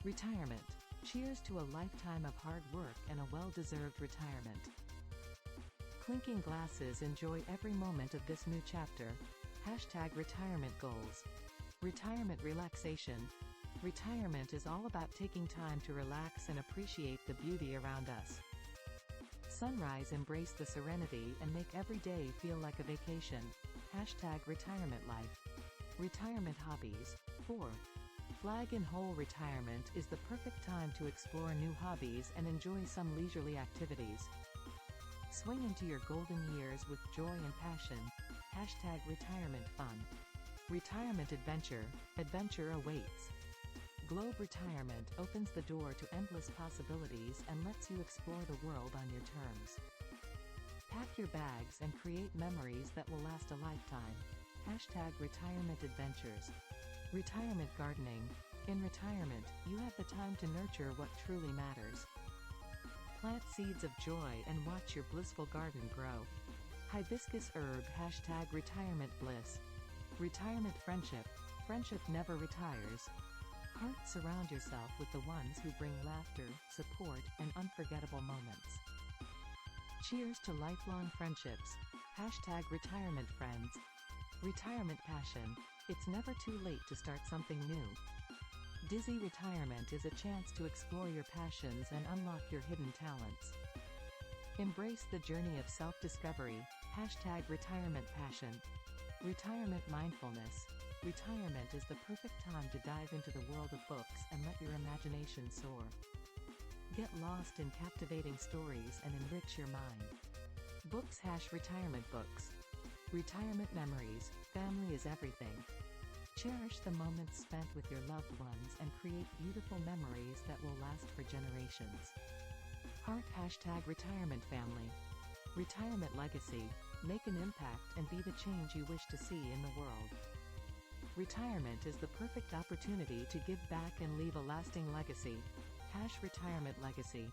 Retirement. Cheers to a lifetime of hard work and a well-deserved retirement. Clinking glasses, enjoy every moment of this new chapter. Hashtag retirement goals. Retirement relaxation. Retirement is all about taking time to relax and appreciate the beauty around us. Sunrise, embrace the serenity and make every day feel like a vacation. Hashtag retirement life. Retirement hobbies. 4. Flag and hole. Retirement is the perfect time to explore new hobbies and enjoy some leisurely activities. Swing into your golden years with joy and passion. Hashtag retirement fun. Retirement adventure. Adventure awaits. Globe Retirement opens the door to endless possibilities and lets you explore the world on your terms. Pack your bags and create memories that will last a lifetime. Hashtag retirement adventures. Retirement gardening. In retirement, you have the time to nurture what truly matters. Plant seeds of joy and watch your blissful garden grow. Hibiscus herb. Hashtag retirement bliss. Retirement friendship. Friendship never retires. Heart, surround yourself with the ones who bring laughter, support, and unforgettable moments. Cheers to lifelong friendships. Hashtag retirement friends. Retirement passion. It's never too late to start something new. Dizzy Retirement is a chance to explore your passions and unlock your hidden talents. Embrace the journey of self-discovery. Hashtag retirement passion. Retirement mindfulness. Retirement is the perfect time to dive into the world of books and let your imagination soar. Get lost in captivating stories and enrich your mind. Books. Retirement books. Retirement memories. Family is everything. Cherish the moments spent with your loved ones and create beautiful memories that will last for generations. Heart. Hashtag retirement family. Retirement legacy. Make an impact and be the change you wish to see in the world. Retirement is the perfect opportunity to give back and leave a lasting legacy. Retirement legacy.